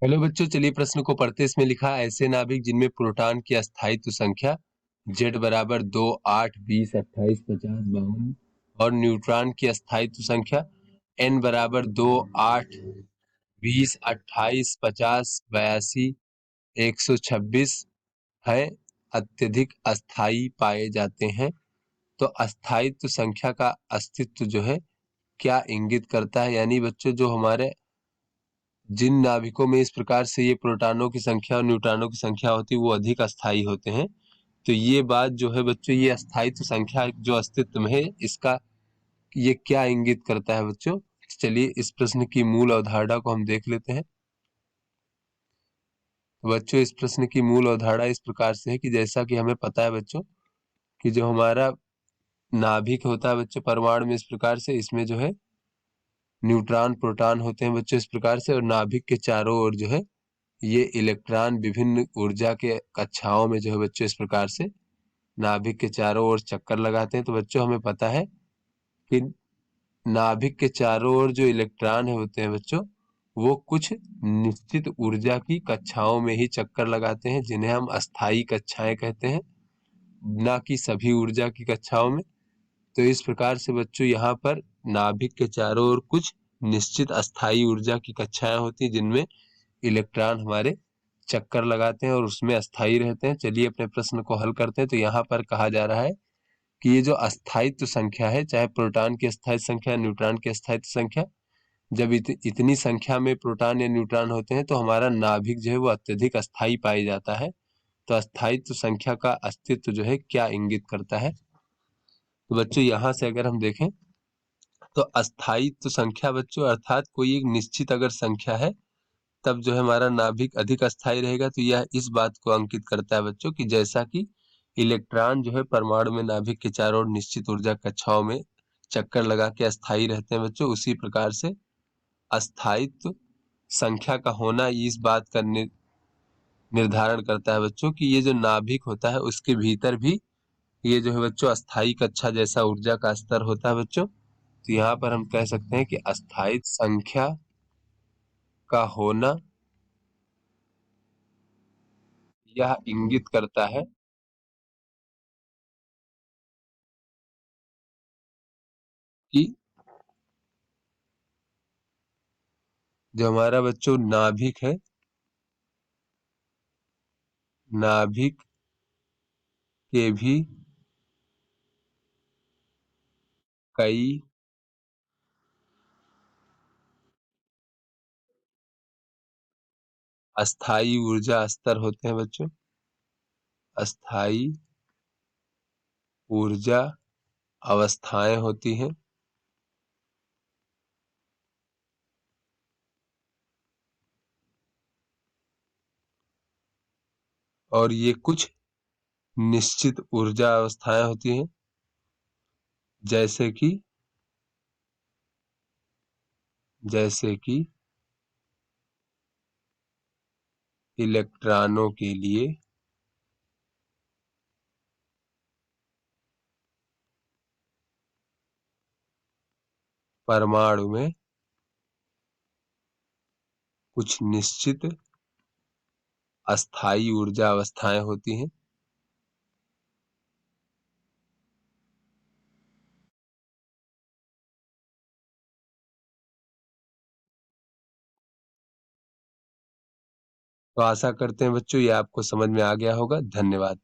Hello बच्चों, चलिए प्रश्न को पढ़ते। इसमें लिखा ऐसे नाभिक जिनमें प्रोटॉन की अस्थायित्व संख्या Z बराबर 2, 8, 20, 28, 50, 52 और न्यूट्रॉन की अस्थायित्व संख्या N बराबर 2, 8, 20, 28, 50, 82, 126 है, अत्यधिक अस्थायी पाए जाते हैं। तो अस्थायित्व संख्या का अस्तित्व जो है क्या इंगित करता है, यानी बच्चों जो हमारे जिन नाभिकों में इस प्रकार से ये प्रोटॉनों की संख्या और न्यूट्रॉनों की संख्या होती है वो अधिक अस्थायी होते हैं। तो ये बात जो है बच्चों, ये अस्थायित्व संख्या जो अस्तित्व में है, इसका ये क्या इंगित करता है बच्चों। चलिए इस प्रश्न की मूल अवधारणा को हम देख लेते हैं। तो बच्चों इस प्रश्न की मूल अवधारणा इस प्रकार से है कि जैसा कि हमें पता है बच्चों कि जो हमारा नाभिक होता है बच्चों परमाणु में, इस प्रकार से इसमें जो है न्यूट्रॉन प्रोटॉन होते हैं बच्चों इस प्रकार से, और नाभिक के चारों ओर जो है ये इलेक्ट्रॉन विभिन्न ऊर्जा के कक्षाओं में जो है बच्चों इस प्रकार से नाभिक के चारों ओर चक्कर लगाते हैं। तो बच्चों हमें पता है कि नाभिक के चारों ओर जो इलेक्ट्रॉन होते हैं बच्चों, वो कुछ निश्चित ऊर्जा की कक्षाओं में ही चक्कर लगाते हैं, जिन्हें हम अस्थायी कक्षाएं कहते हैं, ना कि सभी ऊर्जा की कक्षाओं में। तो इस प्रकार से बच्चों यहाँ पर नाभिक के चारों ओर कुछ निश्चित अस्थायी ऊर्जा की कक्षाएं होती हैं, जिनमें इलेक्ट्रॉन हमारे चक्कर लगाते हैं और उसमें अस्थायी रहते हैं। चलिए अपने प्रश्न को हल करते हैं। तो यहाँ पर कहा जा रहा है कि ये जो अस्थायित्व संख्या है, चाहे प्रोटॉन की अस्थायित्व संख्या, न्यूट्रॉन की अस्थायित्व संख्या, जब इतनी संख्या में प्रोटॉन या न्यूट्रॉन होते हैं तो हमारा नाभिक जो है वो अत्यधिक अस्थायी पाया जाता है। तो अस्थायित्व संख्या का अस्तित्व जो है क्या इंगित करता है। तो बच्चों यहाँ से अगर हम देखें तो अस्थायित्व संख्या बच्चों अर्थात कोई एक निश्चित अगर संख्या है, तब जो है हमारा नाभिक अधिक अस्थायी रहेगा। तो यह इस बात को अंकित करता है बच्चों कि जैसा कि इलेक्ट्रॉन जो है परमाणु में नाभिक के चारों ओर निश्चित ऊर्जा कक्षाओं में चक्कर लगा के अस्थायी रहते हैं बच्चों, उसी प्रकार से अस्थायित्व संख्या का होना इस बात का निर्धारण करता है बच्चों कि ये जो नाभिक होता है उसके भीतर भी ये जो है बच्चों अस्थायी कक्षा जैसा ऊर्जा का स्तर होता है बच्चों। तो यहाँ पर हम कह सकते हैं कि अस्थायी संख्या का होना यह इंगित करता है कि जो हमारा बच्चों नाभिक है, नाभिक के भी कई अस्थायी ऊर्जा स्तर होते हैं बच्चों, अस्थायी ऊर्जा अवस्थाएं होती हैं। और ये कुछ निश्चित ऊर्जा अवस्थाएं होती हैं, जैसे कि इलेक्ट्रॉनों के लिए परमाणु में कुछ निश्चित अस्थायी ऊर्जा अवस्थाएं होती हैं। तो आशा करते हैं बच्चों ये आपको समझ में आ गया होगा। धन्यवाद।